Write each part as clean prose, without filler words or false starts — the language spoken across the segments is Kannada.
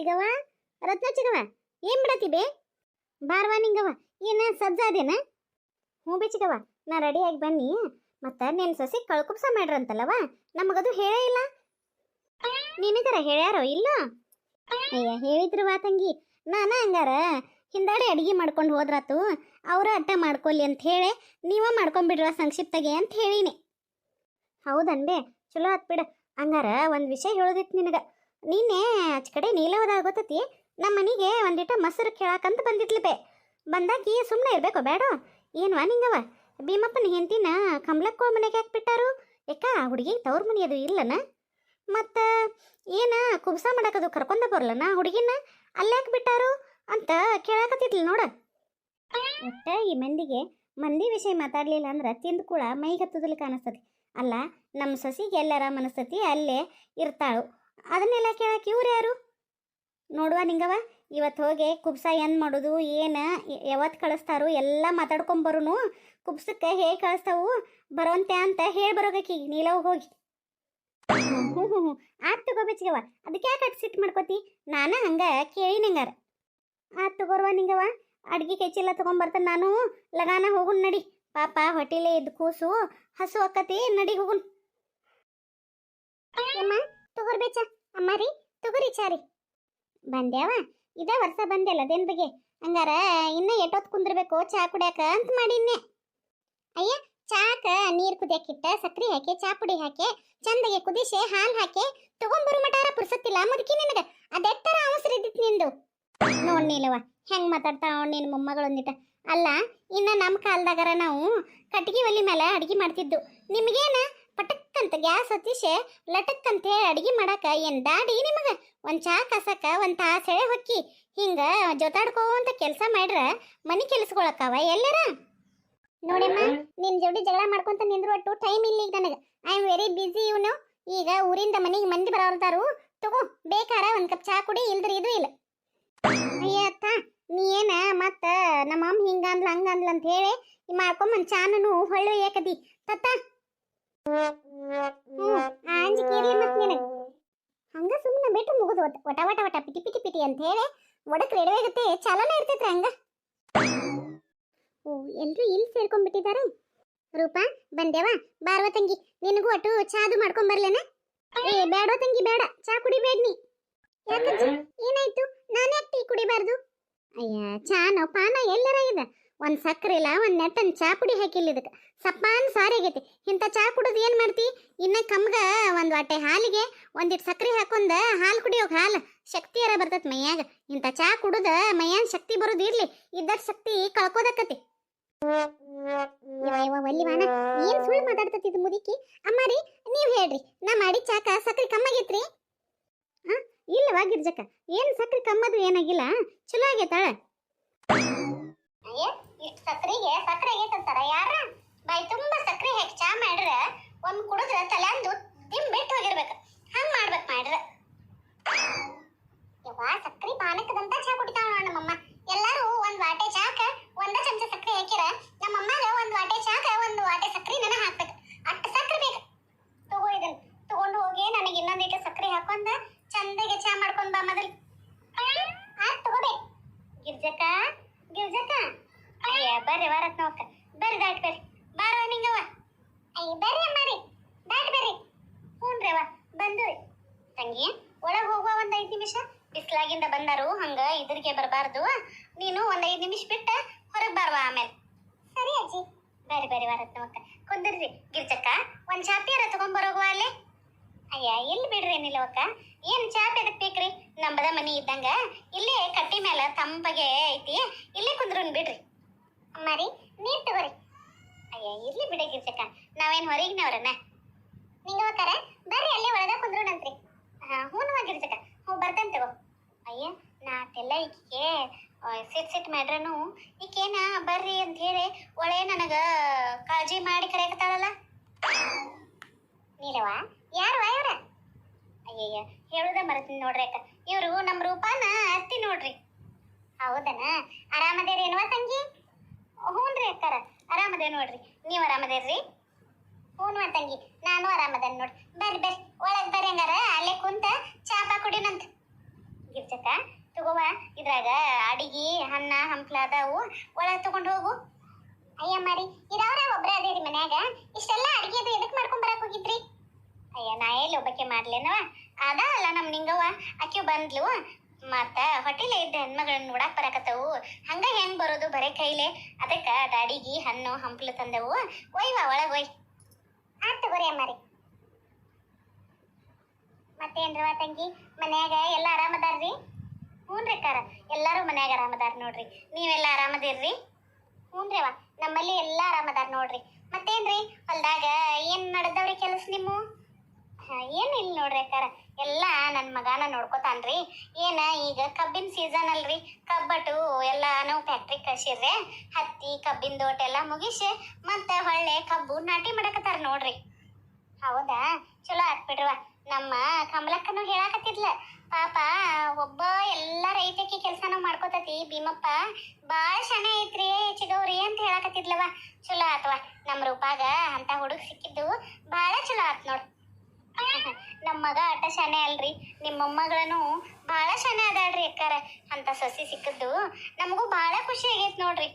ಚಿಗವ ರತ್ನ ಚಿಗವ ಏನ್ ಬಿಡತಿ ಬೇ ಬಾರ್ವಾ ನಿಂಗವ ಏನ ಸಜ್ಜಾದೇನ ಹ್ಞೂ ಬೇ ಚಿಗವ ನಾ ರೆಡಿಯಾಗಿ ಬನ್ನಿ ಮತ್ತ ನಿನ್ನ ಸೊಸಿ ಕಳ್ಕುಪ್ಸ ಮಾಡ್ರಂತಲ್ಲವ ನಮಗದು ಹೇಳೇ ಇಲ್ಲ ನಿನಗರ ಹೇಳ್ಯಾರೋ ಇಲ್ಲ ಅಯ್ಯ ಹೇಳಿದ್ರು ತಂಗಿ ನಾನ ಹಂಗಾರ ಹಿಂದಾಡಿ ಅಡಿಗೆ ಮಾಡ್ಕೊಂಡು ಹೋದ್ರಾತು ಅವ್ರ ಅಡ್ಡ ಮಾಡ್ಕೊಲ್ಲಿ ಅಂತ ಹೇಳಿ ನೀವ ಮಾಡ್ಕೊಂಡ್ಬಿಡ್ರ ಸಂಕ್ಷಿಪ್ತಾಗೆ ಅಂತ ಹೇಳಿನಿ ಹೌದನ್ಬೇ ಚಲೋ ಆತ್ ಬಿಡ ಹಂಗಾರ ಒಂದು ವಿಷಯ ಹೇಳೋದಿತ್ತು ನಿನಗೆ ನೀನೇ ಆಚ ಕಡೆ ನೀಲವದಾಗ ಗೊತ್ತತಿ ನಮ್ಮ ಮನೆಗೆ ಒಂದಿಟ ಮೊಸರು ಕೇಳಾಕಂತ ಬಂದಿದ್ಲು ಬೇ ಬಂದಾಕಿ ಸುಮ್ಮನೆ ಇರ್ಬೇಕೋ ಬೇಡ ಏನ್ವಾ ನಿಂಗವ ಭೀಮಪ್ಪನ ಹೆಂಡತಿನ ಕಮಲಕ್ಕೋ ಮನೆಗೆ ಹಾಕ್ಬಿಟ್ಟಾರು ಯಾಕ ಹುಡುಗಿ ತವ್ರ ಮನೆ ಅದು ಇಲ್ಲನ ಮತ್ತು ಏನ ಕುಬ್ಸ ಮಾಡಕದು ಕರ್ಕೊಂಡ ಬರಲನ ಹುಡುಗಿನ ಅಲ್ಲೇ ಹಾಕ್ಬಿಟ್ಟಾರು ಅಂತ ಕೇಳಾಕತ್ತಿದ್ಲು ನೋಡ ಒಟ್ಟ ಈ ಮಂದಿ ವಿಷಯ ಮಾತಾಡ್ಲಿಲ್ಲ ಅಂದ್ರೆ ತಿಂದು ಕೂಡ ಮೈಗೆ ಹತ್ತದಲಿ ಕಾಣಿಸ್ತತಿ ಅಲ್ಲ ನಮ್ಮ ಸೊಸಿಗೆ ಎಲ್ಲಾರ ಮನಸ್ತತಿ ಅಲ್ಲೇ ಇರ್ತಾಳು ಅದನ್ನೆಲ್ಲ ಕೇಳಕ್ಕೆ ಇವ್ರು ಯಾರು ನೋಡುವ ನಿಂಗವ ಇವತ್ತು ಹೋಗಿ ಕುಬ್ಸ ಏನು ಮಾಡೋದು ಏನು ಯಾವತ್ತು ಕಳಿಸ್ತಾರು ಎಲ್ಲ ಮಾತಾಡ್ಕೊಂಬರುನು ಕುಬ್ಸಕ್ಕೆ ಹೇಗೆ ಕಳಿಸ್ತಾವು ಬರೋಂತೆ ಅಂತ ಹೇಳಿ ಬರೋಗಕ್ಕಿ ನೀಲವ್ ಹೋಗಿ ಹ್ಞೂ ಆತ್ ತಗೋಬೇಚಿಗವ ಅದಕ್ಕೆ ಯಾಕೆ ಸಿಟ್ಟು ಮಾಡ್ಕೋತಿ ನಾನು ಹಂಗೆ ಕೇಳಿ ನಿಂಗಾರ ಆತ್ ತಗೋರ್ವ ನಿಂಗವ ಅಡ್ಗೆ ಕೆಚ್ಚಿಲ್ಲ ತೊಗೊಂಬರ್ತಾನೆ ನಾನು ಲಗಾನ ಹೋಗುನ್ ನಡಿ ಪಾಪ ಹೊಟ್ಟಿಲೇ ಇದ್ದು ಕೂಸು ಹಸು ಅಕ್ಕತಿ ನಡಿ ಹೋಗುನ್ ಅಮ್ಮ ತಗೋರ್ಬೇಚ ಅಮ್ಮಾರಿ ತಗೋರಿ ಚಾರಿ ಬಂದ್ಯಾವ ಇದೇ ವರ್ಷ ಬಂದೆಲ್ಲ ಅದೇನ್ ಬಗ್ಗೆ ಹಂಗಾರ ಇನ್ನ ಎಷ್ಟೊತ್ತು ಕುಂದಿರ್ಬೇಕು ಚಾ ಕುಡಿಯಾಕ ಅಂತ ಮಾಡಿನ್ನೆ ಅಯ್ಯ ಚಾಕ ನೀರು ಕುದಿಯಾಕಿಟ್ಟ ಸಕ್ರೆ ಹಾಕಿ ಚಾ ಪುಡಿ ಹಾಕಿ ಚಂದಗೆ ಕುದಿಸಿ ಹಾಲು ಹಾಕಿ ತಗೊಂಬರು ಮಟಾರ ಪುರ್ಸತ್ತಿಲ್ಲ ಮುದುಕಿ ನಿನಗ ಅದೆಟ್ಟರ ಅವಸರ ಇದ್ದಿತ್ತು ನಿಂದು ನೋಡ್ ನೀಲವ ಹೆಂಗ್ ಮಾತಾಡ್ತಾವ ನಿನ್ನ ಮೊಮ್ಮಗಳೊಂದಿಟ ಅಲ್ಲ ಇನ್ನ ನಮ್ಮ ಕಾಲದಾಗರ ನಾವು ಕಟ್ಟಿಗೆ ಒಲಿ ಮೇಲೆ ಅಡಿಗೆ ಮಾಡ್ತಿದ್ದು ನಿಮಗೇನ ಪಟಕ್ಕಂತ ಗ್ಯಾಸ್ ಹತ್ತಿಸಿ ಲಟಕ್ಕಂತ ಹೇಳಿ ಅಡಿಗೆ ಮಾಡಾಕ ಏನ್ ದಾಡಿ ನಿಮಗ ಒಂದ್ ಚಾ ಕಸಕ ಒಂದ್ ತಾಸೆಳೆ ಹೊಕ್ಕಿ ಹಿಂಗ ಜೊತಾಡ್ಕೋಂತ ಕೆಲಸ ಮಾಡ್ರ ಮನಿ ಕೆಲಸಗೊಳಕ್ಕವ ಎಲ್ಲರ ನೋಡಮ್ಮ ನಿನ್ ಜೋಡಿ ಜಗಳ ಮಾಡ್ಕೊಂತ ನಿಂದ್ರು ಒಟ್ಟು ಟೈಮ್ ಇಲ್ಲ ಈಗ ನನಗೆ ಐ ಆಮ್ ವೆರಿ ಬಿಸಿ ಇವನು ಈಗ ಊರಿಂದ ಮನೆಗೆ ಮಂದಿ ಬರೋರ್ದಾರು ತಗೋ ಬೇಕಾರ ಒಂದ್ ಕಪ್ ಚಾ ಕುಡಿ ಇಲ್ದ್ರಿ ಇದು ಇಲ್ಲ ಅಯ್ಯ ಅತ್ತ ನೀ ಏನ ಮತ್ತ ನಮ್ಮ ಅಮ್ಮ ಹಿಂಗಂದ್ಲ ಹಂಗಂದ್ಲ ಅಂತ ಹೇಳಿ ಮಾಡ್ಕೊಂಬಂದ್ ಚಾನನು ಹೊಳ್ಳು ಏಕದಿ ತತ್ತ ಅಂಜಿಕೆ ಇರ್ಲಿ ಮತ್ ನಿನಗೆ ಹಂಗ ಸುಮ್ಮನೆ ಬಿಟ್ಟು ಮುಗಿದು ವಟ ವಟ ವಟ ಪಿಟಿ ಪಿಟಿ ಪಿಟಿ ಅಂತ ಹೇಳಿ ಒಡಕ್ ರೆಡಿಯಾಗತ್ತೆ ಚಾಲನೆ ಇರ್ತೈತ್ರ ಹಂಗ ಓ ಎಲ್ರು ಇಲ್ಲಿ ಸೇರ್ಕೊಂಡ್ಬಿಟ್ಟಿದಾರ ರೂಪಾ ಬಂದೇವ ಬಾರ್ವ ತಂಗಿ ನಿನಗೂ ಒಟ್ಟು ಚಾದು ಮಾಡ್ಕೊಂಬರ್ಲೇನ ಏ ಬೇಡ ತಂಗಿ ಬೇಡ ಚಾ ಕುಡಿಬೇಡ್ನಿ ಯಾಕಜ್ಜಿ ಏನಾಯ್ತು ನಾನು ಯಾಕೆ ಟೀ ಕುಡಿಬಾರ್ದು ಅಯ್ಯ ಚಾನೋ ಪಾನ ಎಲ್ಲರ ಇದೆ ಒಂದ್ ಸಕ್ಕರೆ ಇಲ್ಲ ಒಂದ್ ನೆಟ್ಟನ್ ಚಾ ಪುಡಿ ಹಾಕಿಲ್ಲ ಇದಕ್ಕೆ ಸಪ್ಪಾನ್ ಸಾರಿ ಆಗೈತಿ ಇಂಥ ಚಾ ಕುಡಿದು ಏನ್ ಮಾಡ್ತಿ ಇನ್ನ ಕಮ್ಗ ಒಂದ್ ವಾಟೆ ಹಾಲಿಗೆ ಒಂದಿಟ್ಟು ಸಕ್ಕರೆ ಹಾಕೊಂಡ ಹಾಲು ಕುಡಿಯೋಕ್ ಹಾಲು ಶಕ್ತಿಯರ ಬರ್ತೈತಿ ಮೈಯಾಗ ಇಂಥ ಚಾ ಕುಡಿದ ಮೈಯಾಗ ಶಕ್ತಿ ಬರೋದು ಇರ್ಲಿ ಇದ್ದರ್ ಶಕ್ತಿ ಕಳ್ಕೋದಕ್ಕತಿ ವಲ್ಲಿವಾನ ಏನ್ ಸುಳ್ಳು ಮಾತಾಡ್ತತಿ ಇದು ಮುದುಕಿ ಅಮ್ಮಾರಿ ನೀವ್ ಹೇಳ್ರಿ ನಾ ಮಾಡಿ ಚಾಕ ಸಕ್ಕರೆ ಕಮ್ಮಾಗೈತ್ರಿ ಹ ಇಲ್ಲವಾ ಗಿರ್ಜಕ್ಕ ಏನ್ ಸಕ್ಕರೆ ಕಮ್ಮದು ಏನಾಗಿಲ್ಲ ಚಲೋ ಆಗೈತಾಳ ಇಷ್ಟು ಸಕ್ಕರೆಗೆ ಸಕ್ಕರೆ ಆಗೈತಂತಾರ ಯಾರ ಬಾಯಿ ತುಂಬಾ ಸಕ್ಕರೆ ಹಾಕಿ ಚಾ ಮಾಡ್ರ ಒಂದ್ ಕುಡಿದ್ರ ತಲೆಂದು ಬಿಟ್ಟು ಹೋಗಿರ್ಬೇಕು ಹಂಗ್ ಮಾಡ್ಬೇಕು ಮಾಡ್ರ ಯವ್ವಾ ಸಕ್ಕರೆ ಪಾನಕದಂತ ಚಾ ಕುಡಿತಾಳ ನಮ್ಮಮ್ಮ ಎಲ್ಲಾರು ಒಂದ್ ವಾಟೆ ಚಾಕ ಒಂದ ಚಮಚ ಸಕ್ಕರೆ ಹಾಕಿರ ನಮ್ಮಮ್ಮಗ ಒಂದ್ ವಾಟೆ ಚಾಕ ಒಂದ್ ವಾಟೆ ಸಕ್ಕರೆ ನನ್ನ ಹಾಕ್ಬೇಕು ಅಷ್ಟು ಸಕ್ಕರೆ ಬೇಕು ತಗೋ ಇದನ್ ತಗೊಂಡು ಹೋಗಿ ನನಗೆ ಇನ್ನೊಂದಿಟ್ಟು ಸಕ್ಕರೆ ಹಾಕೊಂಡ ಚಂದಗೆ ಚಾ ಮಾಡ್ಕೊಂಡ್ ಬಾ ಮೊದಲು ಆತ್ ತಗೋಬೇಕು ಗಿರ್ಜಕ್ಕ ಗಿರ್ಜಕ್ಕ ಅಯ್ಯ ಬರ್ರಿ ವಾರತ್ನವಕ್ಕ ಬರ್ರಿ ದಾಟ್ ಬರ್ರಿ ಬಾರೋ ನಿಂಗವ ಅಯ್ಯ ಬರ್ರಿ ಅಮ್ಮಾರಿ ದಾಟ್ ಬರ್ರಿ ಹ್ಞೂನ್ರಿವ ಬಂದು ತಂಗಿ ಒಳಗೆ ಹೋಗುವ ಒಂದ್ 5 ನಿಮಿಷ ಬಿಸ್ಲಾಗಿಂದ ಬಂದಾರು ಹಂಗ ಇದ್ರಿಗೆ ಬರಬಾರ್ದು ನೀನು ಒಂದ್ 5 ನಿಮಿಷ ಬಿಟ್ಟ ಹೊರಗೆ ಬಾರ್ವ ಆಮೇಲೆ ಸರಿ ಅಜ್ಜಿ ಬರ್ರಿ ಬರ್ರಿ ವಾರತ್ನವಕ್ಕ ಕುಂದ್ರಿ ಗಿರ್ಜಕ್ಕ ಒಂದ್ ಚಾಪಿಯರ ತಗೊಂಡ್ಬರೋಗುವ ಅಲ್ಲೇ ಅಯ್ಯ ಎಲ್ಲಿ ಬಿಡ್ರಿ ಏನಿಲ್ಲವಕ್ಕ ಏನ್ ಚಾಪ್ ಎದಕ್ ಬೇಕ್ರಿ ನಂಬದ ಮನಿ ಇದ್ದಂಗ ಇಲ್ಲೇ ಕಟ್ಟಿ ಮೇಲೆ ತಂಪಗೆ ಐತಿ ಇಲ್ಲೇ ಕುಂದ್ರನ್ ಬಿಡ್ರಿ ಅಮ್ಮಾರಿ ನೀರ್ ತಗೋರಿ ಅಯ್ಯ ಇರ್ಲಿ ಬಿಡ ಗಿರ್ಜಕ್ಕ ನಾವೇನ್ ಹೊರಗಿನವ್ರನ್ನ ನಿಂಗವಕ್ಕಾರ ಬರ್ರಿ ಅಲ್ಲೇ ಒಳಗ ಕುಂದ್ರೋಣಂತ್ರಿ ಹ್ಞೂನ್ವ ಗಿರ್ಜಕ್ಕ ಹ್ಞೂ ಬರ್ತೇನೆ ತಗೋ ಅಯ್ಯ ನಾಟೆಲ್ಲ ಈಕೆ ಸಿಟ್ ಮಾಡ್ರನು ಈಕೇನ ಬರ್ರಿ ಅಂತ ಹೇಳಿ ಒಳ್ಳೆ ನನಗ ಕಾಳಜಿ ಮಾಡಿ ಕರೆಯಕತ್ತಾಳಲ್ಲ ನೀರವ ಯಾರವ ಇವ್ರ ಅಯ್ಯಯ್ಯ ಹೇಳುದ ಮರತೀನಿ ನೋಡ್ರಿ ಅಕ್ಕ ಇವರು ನಮ್ಮ ರೂಪಾನ ಅತ್ತಿ ನೋಡ್ರಿ ಹೌದನ ಆರಾಮದೇರೇನ್ವಾ ತಂಗಿ ಹ್ಞೂನ್ರಿ ಅಕ್ಕಾರ ಆರಾಮದೇ ನೋಡ್ರಿ ನೀವು ಆರಾಮದೇರ್ರಿ ಹ್ಞೂನ್ವಾ ತಂಗಿ ನಾನು ಆರಾಮದೇನ್ ನೋಡ್ರಿ ಬರ್ರಿ ಬರ್ರಿ ಒಳಗೆ ಬರ್ರಿ ಹಂಗಾರ ಅಲ್ಲೇ ಕುಂತ ಚಾಪಾ ಕುಡಿನಂತ ಗಿರ್ಜಕ್ಕ ತಗೋವ ಇದ್ರಾಗ ಅಡಿಗೆ ಅನ್ನ ಹಂಪ್ಲ ಅದಾವು ಒಳಗೆ ತಗೊಂಡು ಹೋಗು. ಅಯ್ಯ ಮಾರಿ ಇರವ್ರ ಒಬ್ರ ಅದೇರಿ ಮನ್ಯಾಗ ಇಷ್ಟೆಲ್ಲ ಅಡಿಗೆ ಅದು ಎದಕ್ ಮಾಡ್ಕೊಂಡ್ ಬರಕ್ ಹೋಗಿದ್ರಿ? ಅಯ್ಯ ನಾ ಎಲ್ಲಿ ಒಬ್ಬಕ್ಕೆ ಮಾಡ್ಲೇನವ ಅದ ಅಲ್ಲ ನಮ್ ನಿಂಗವ್ವ ಆಕೆ ಬಂದ್ಲು ಮತ್ತ ಹೊಟ್ಟಿಲೆ ಇದ್ದ ಹೆಣ್ಮಗಳನ್ನ ನೋಡಾಕ್ ಬರಾಕತ್ತವು ಹಂಗ ಹೆಂಗ್ ಬರೋದು ಬರೇ ಕೈಲೆ ಅದಕ್ಕ ಅಡಿಗೆ ಹಣ್ಣು ಹಂಪ್ಲು ತಂದವು ಒಯ್ವಾ ಒಳಗ್ ಒಯ್. ಆತ್ ತಗೋರಿ ಅಮ್ಮಾರಿ. ಮತ್ತೇನ್ರವ ತಂಗಿ ಮನ್ಯಾಗ ಎಲ್ಲ ಆರಾಮದಾರ್ರಿ? ಹ್ಞೂನ್ರಿ ಅಕ್ಕಾರ ಎಲ್ಲಾರು ಮನ್ಯಾಗ ಆರಾಮದಾರ ನೋಡ್ರಿ. ನೀವೆಲ್ಲ ಆರಾಮದಿರ್ರಿ? ಹ್ಞೂನ್ರಿವ ನಮ್ಮಲ್ಲಿ ಎಲ್ಲ ಆರಾಮದಾರ ನೋಡ್ರಿ. ಮತ್ತೇನ್ರಿ ಹೊಲ್ದಾಗ ಏನ್ ನಡೆದವ್ರಿ ಕೆಲಸ ನಿಮ್ಮ? ಏನಿಲ್ಲ ನೋಡ್ರಿ ಅಕ್ಕಾರ ಎಲ್ಲ ನನ್ನ ಮಗನ ನೋಡ್ಕೊತಾನ್ರಿ. ಏನ ಈಗ ಕಬ್ಬಿನ ಸೀಸನ್ ಅಲ್ರಿ ಕಬ್ಬಟ್ಟು ಎಲ್ಲಾನು ಫ್ಯಾಕ್ಟ್ರಿ ಕಳ್ಸಿರ್ರೆ ಹತ್ತಿ ಕಬ್ಬಿನ ತೋಟ ಎಲ್ಲ ಮುಗಿಸಿ ಮತ್ತೆ ಹೊಳ್ಳೆ ಕಬ್ಬು ನಾಟಿ ಮಾಡಕತ್ತಾರ ನೋಡ್ರಿ. ಹೌದಾ ಚಲೋ ಆತ್ ಬಿಡ್ರವ. ನಮ್ಮ ಕಮಲಕ್ಕನು ಹೇಳಾಕತ್ತಿದ್ಲ ಪಾಪ ಒಬ್ಬ ಎಲ್ಲ ರೈತಕಿ ಕೆಲ್ಸನೂ ಮಾಡ್ಕೋತತಿ ಭೀಮಪ್ಪ ಬಾಳ ಶಾನೆ ಐತ್ರಿ ಚಿಗವ್ರಿ ಅಂತ ಹೇಳಾಕತ್ತಿದ್ಲವ. ಚಲೋ ಆತ್ವ ನಮ್ಮ ರೂಪಾಗ ಅಂತ ಹುಡುಗ ಸಿಕ್ಕಿದ್ದು ಬಾಳ ಚಲೋ ಆತ್ ನೋಡ್. ನಮ್ಮ ಮಗ ಆಟ ಶಾನೆ ಅಲ್ರಿ ನಿಮ್ಮ ಮೊಮ್ಮಗಳನು ಬಾಳ ಶಾನೆ ಅದಾಳ್ರಿ ಅಕ್ಕಾರ. ಅಂತ ಸೊಸಿ ಸಿಕ್ಕದ್ದು ನಮಗೂ ಬಾಳ ಖುಷಿ ಆಗೈತ್ ನೋಡ್ರಿ.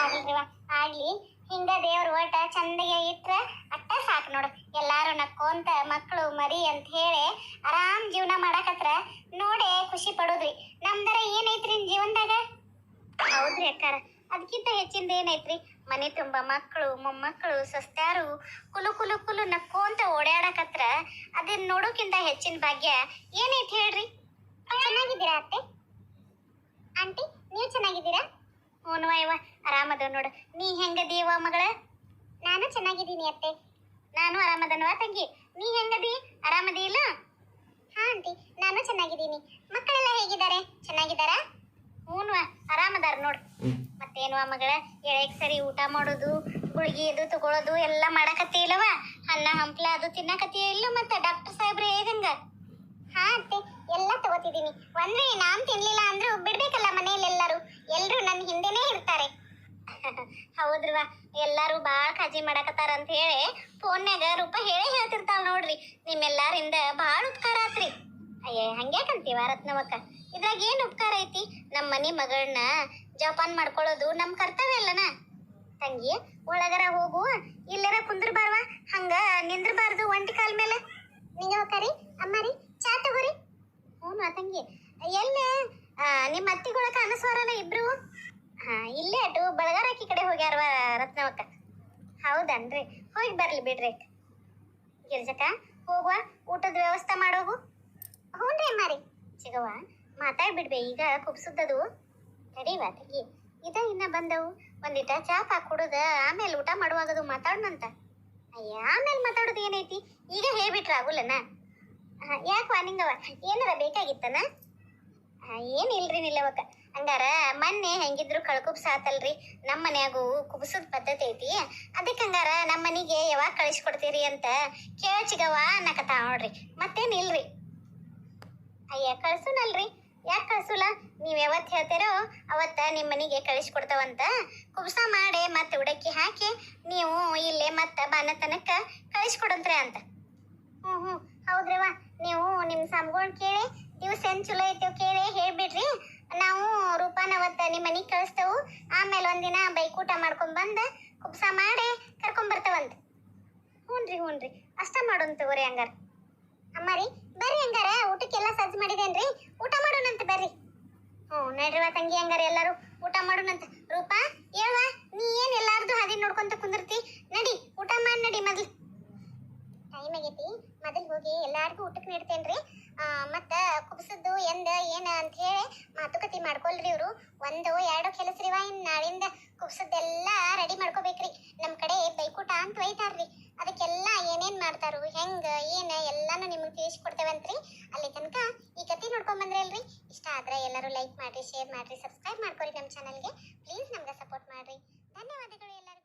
ಆಗ್ಲಿವ ಆಗ್ಲಿ ಹಿಂಗ ದೇವ್ರ ಒಟ್ಟ ಚಂದಗೆ ಇಟ್ರ ಅಟ್ಟ ಸಾಕು ನೋಡು. ಎಲ್ಲಾರು ನಕ್ಕೊಂತ ಮಕ್ಕಳು ಮರಿ ಅಂತ ಹೇಳಿ ಆರಾಮ್ ಜೀವನ ಮಾಡಾಕತ್ರ ನೋಡೇ ಖುಷಿ ಪಡೋದ್ರಿ. ನಮ್ದರ ಏನೈತ್ರಿ ನಿಮ್ ಜೀವನದಾಗ? ಹೌದ್ರಿ ಅಕ್ಕಾರ ಅದಕ್ಕಿಂತ ಹೆಚ್ಚಿಂದ ಏನೈತ್ರಿ ಮನೆ ತುಂಬಾ ಮಕ್ಕಳು ಮೊಮ್ಮಕ್ಕಳು ಸಸ್ತ್ಯಾರು ಕುಲು ಕುಲು ಕುಲು ನಕ್ಕೊಂತ ಓಡಾಡಕತ್ರ ಅದನ್ನ ನೋಡೋಕ್ಕಿಂತ ಹೆಚ್ಚಿನ ಭಾಗ್ಯ ಏನೈತಿ ಹೇಳ್ರಿ. ಚೆನ್ನಾಗಿದ್ದೀರಾ ಅತ್ತೆ? ಆಂಟಿ ನೀವು ಚೆನ್ನಾಗಿದ್ದೀರಾ? ಹ್ಞೂ ಅಯ್ಯವ ಆರಾಮದ ನೋಡು. ನೀ ಹೆಂಗದೀವ ಮಗಳ? ನಾನು ಚೆನ್ನಾಗಿದ್ದೀನಿ ಅತ್ತೆ. ನಾನು ಆರಾಮದನವ ತಂಗಿ. ನೀ ಹೆಂಗದಿ ಆರಾಮದಿ ಇಲ್ಲ? ಹಾ ಆಂಟಿ ನಾನು ಚೆನ್ನಾಗಿದ್ದೀನಿ. ಮಕ್ಕಳೆಲ್ಲ ಹೇಗಿದ್ದಾರೆ ಚೆನ್ನಾಗಿದ್ದಾರಾ? ಹ್ಞೂನ್ವ ಆರಾಮದಾರ ನೋಡು. ಮತ್ತೇನ್ವಾ ಮಗಳ ಎಳೆಗ್ ಸರಿ ಊಟ ಮಾಡೋದು ಗುಳಿಗೆ ಇದು ತಗೊಳ್ಳೋದು ಎಲ್ಲ ಮಾಡಕತ್ತಿ ಇಲ್ಲವ? ಅನ್ನ ಹಂಪ್ಲ ಅದು ತಿನ್ನಕತ್ತಿ ಇಲ್ಲ? ಮತ್ತೆ ಡಾಕ್ಟರ್ ಸಾಹೇಬ್ರು ಹೇಗಂಗ? ಹಾ ಅತ್ತೆ ಎಲ್ಲ ತಗೋತಿದ್ದೀನಿ. ಒಂದ್ರೆ ನಾನ್ ತಿನ್ಲಿಲ್ಲ ಅಂದ್ರೂ ಬಿಡ್ಬೇಕಲ್ಲ ಮನೆಯಲ್ಲಿ ಎಲ್ರು ನನ್ನ ಹಿಂದೆನೇ ಇರ್ತಾರೆ. ಹೌದ್ರವ ಎಲ್ಲಾರು ಬಾಳ ಕಾಳಜಿ ಮಾಡಕತ್ತಾರ ಅಂತ ಹೇಳಿ ಫೋನ್ಯಾಗ ರೂಪ ಹೇಳೇ ಹೇಳ್ತಿರ್ತಾಳ ನೋಡ್ರಿ. ನಿಮ್ಮೆಲ್ಲಾರಿಂದ ಬಾಳ ಉಪಕಾರ ಆತ್ರಿ. ಅಯ್ಯ ಹಂಗ್ಯಾಕಂತೀವ ರತ್ನವಕ್ಕ ಇದ್ರಾಗ ಏನ್ ಉಪಕಾರ ಐತಿ? ನಮ್ಮ ಮನಿ ಮಗಳನ್ನ ಜೋಪಾನ ಮಾಡ್ಕೊಳ್ಳೋದು ನಮ್ ಕರ್ತವ್ಯ ಅಲ್ಲನ ತಂಗಿ. ಒಳಗರ ಹೋಗು ಇಲ್ಲರ ಕುಂದ್ರಬಾರ್ವ ಹಂಗ ನಿಂದ್ರಬಾರ್ದು ಒಂಟಿ ಕಾಲ್ ಮೇಲೆ. ನಿಂಗ ಹೋಗ್ತಾರಿ ಅಮ್ಮಾರಿ ಚಾ ತಗೋರಿ. ಹ್ಞೂ ತಂಗಿ ಎಲ್ಲೇ ನಿಮ್ಮ ಅತ್ತಿಗಳ ಕಾಣಿಸ್ವಾರಲ್ಲ ಇಬ್ರು? ಹಾ ಇಲ್ಲೇ ಅಟು ಬಳಗಾರಕ್ಕಿ ಕಡೆ ಹೋಗ್ಯಾರವ ರತ್ನವಕ್ಕ. ಹೌದನ್ರಿ ಹೋಗಿ ಬರ್ಲಿ ಬಿಡ್ರಿ. ಗಿರ್ಜಕ್ಕ ಹೋಗುವ ಊಟದ ವ್ಯವಸ್ಥೆ ಮಾಡೋಗು. ಹ್ಞೂನ್ರಿ ಅಮ್ಮಾರಿ. ಸಿಗವ ಮಾತಾಡ್ಬಿಡ್ಬೆ ಈಗ ಕುಬ್ಸುದ್ದದು ತಡೀವ ತಂಗಿ. ಇನ್ನ ಬಂದವು ಒಂದಿಟ ಚಾ ಪಾಕ್ ಕುಡುದ ಆಮೇಲೆ ಊಟ ಮಾಡುವಾಗದು ಮಾತಾಡೋಣಂತ. ಅಯ್ಯ ಆಮೇಲೆ ಮಾತಾಡೋದು ಏನೈತಿ ಈಗ ಹೇಳ್ಬಿಟ್ರ ಆಗುಲ್ಲನ? ಯಾಕವಾ ನಿಂಗವ ಏನಾರ ಬೇಕಾಗಿತ್ತನ? ಏನಿಲ್ರಿ ನಿಲ್ಲವಕ್ಕ. ಹಂಗಾರ ಮೊನ್ನೆ ಹೆಂಗಿದ್ರು ಕಳ್ಕುಬ್ಸ ಆತಲ್ರಿ ನಮ್ಮ ಮನ್ಯಾಗೂ ಕುಬ್ಸದ ಪದ್ಧತಿ ಐತಿ. ಅದಕ್ಕೆ ಹಂಗಾರ ನಮ್ಮ ಮನಿಗೆ ಯಾವಾಗ ಕಳಿಸ್ಕೊಡ್ತೀರಿ ಅಂತ ಕೇಳ್ಚಿಗವ ಅನ್ನಕತ್ತ ನೋಡ್ರಿ. ಮತ್ತೇನಿಲ್ರಿ. ಅಯ್ಯ ಕಳ್ಸುನಲ್ರಿ ಯಾಕೆ ಕಳ್ಸುಲ್ಲ? ನೀವ್ ಯಾವತ್ತು ಹೇಳ್ತೀರೋ ಅವತ್ತ ನಿಮ್ಮ ಮನೆಗೆ ಕಳಿಸ್ಕೊಡ್ತಾವಂತ. ಕುಬ್ಸ ಮಾಡಿ ಮತ್ತೆ ಉಡಕ್ಕಿ ಹಾಕಿ ನೀವು ಇಲ್ಲೇ ಮತ್ತೆ ಬಾನತನಕ್ಕ ಕಳಿಸ್ಕೊಡಂತ್ರೆ ಅಂತ. ಹ್ಞೂ ಹೌದ್ರವ ನೀವು ನಿಮ್ಮ ಸಂಬಳ ಕೇಳಿ ದಿವ್ಸ ಏನ್ ಚಲೋ ಐತೆವ್ ಕೇಳಿ ಹೇಳ್ಬಿಡ್ರಿ. ನಾವು ರೂಪಾನ ಅವತ್ತ ನಿಮ್ಮ ಮನೆಗೆ ಕಳಿಸ್ತೇವು. ಆಮೇಲೆ ಒಂದಿನ ಬೈಕೂಟ ಮಾಡ್ಕೊಂಡ್ ಬಂದ ಕುಬ್ಸ ಮಾಡಿ ಕರ್ಕೊಂಬರ್ತಾವಂತ. ಹ್ಞೂನ್ರಿ ಅಷ್ಟ ಮಾಡೋನ್ ತಗೋರಿ ಹಂಗಾರ. ಅಮ್ಮಾರಿ ಬರ್ರಿ ಹಂಗಾರ ಊಟಕ್ಕೆಲ್ಲ ಸಜ್ಜು ಮಾಡಿದೇನ್ರಿ ಊಟ ಮಾಡೋಣಂತ ಬರ್ರಿ. ನಡ್ರಿವ ತಂಗಿ ಹಂಗಾರ ಎಲ್ಲಾರು ಊಟ ಮಾಡೋಣಂತ. ರೂಪಾ ಹೇಳ್ವಾ ನೀ ಏನ್ ಎಲ್ಲಾರ್ದು ಹಾದಿ ನೋಡ್ಕೊಂತ ಕುಂದಿರ್ತಿ ನಡಿ ಊಟ ಮಾಡಿ ನಡಿ. ಮೊದ್ಲು ಟೈಮ್ ಆಗೈತಿ ಮೊದಲು ಹೋಗಿ ಎಲ್ಲಾರ್ಗು ಊಟಕ್ಕೆ ನೀಡ್ತೇನ್ರಿ. ಮತ್ತ ಕುಬ್ಸದ್ದು ಏನ ಅಂತ ಹೇಳಿ ಮಾತುಕತೆ ಮಾಡ್ಕೊಳ್ರಿ. ಇವ್ರು ಒಂದು ಎರಡು ಕೆಲಸರಿವ ಇನ್ ನಾಳಿಂದ ಕುಬ್ಸದ್ದೆಲ್ಲ ರೆಡಿ ಮಾಡ್ಕೋಬೇಕ್ರಿ. ನಮ್ ಕಡೆ ಬೈಕೂಟ ಅಂತ ಒಯ್ತಾರ್ರಿ. ಅದಕ್ಕೆಲ್ಲ ಏನೇನ್ ಮಾಡ್ತಾರು ಹೆಂಗ ಏನ ಎಲ್ಲಾನು ನಿಮ್ಗೆ ತಿಳಿಸ್ಕೊಡ್ತೇವಂತ್ರಿ. ಅಲ್ಲಿ ತನಕ ಈ ಕತೆ ನೋಡ್ಕೊಂಡ್ ಬಂದ್ರಿ ಅಲ್ರಿ. ಇಷ್ಟ ಆದ್ರೆ ಎಲ್ಲರೂ ಲೈಕ್ ಮಾಡ್ರಿ, ಶೇರ್ ಮಾಡ್ರಿ, ಸಬ್ಸ್ಕ್ರೈಬ್ ಮಾಡ್ಕೊರಿ ನಮ್ಮ ಚಾನಲ್ಗೆ. ಪ್ಲೀಸ್ ನಮ್ಗೆ ಸಪೋರ್ಟ್ ಮಾಡ್ರಿ. ಧನ್ಯವಾದಗಳು ಎಲ್ಲರಿಗೂ.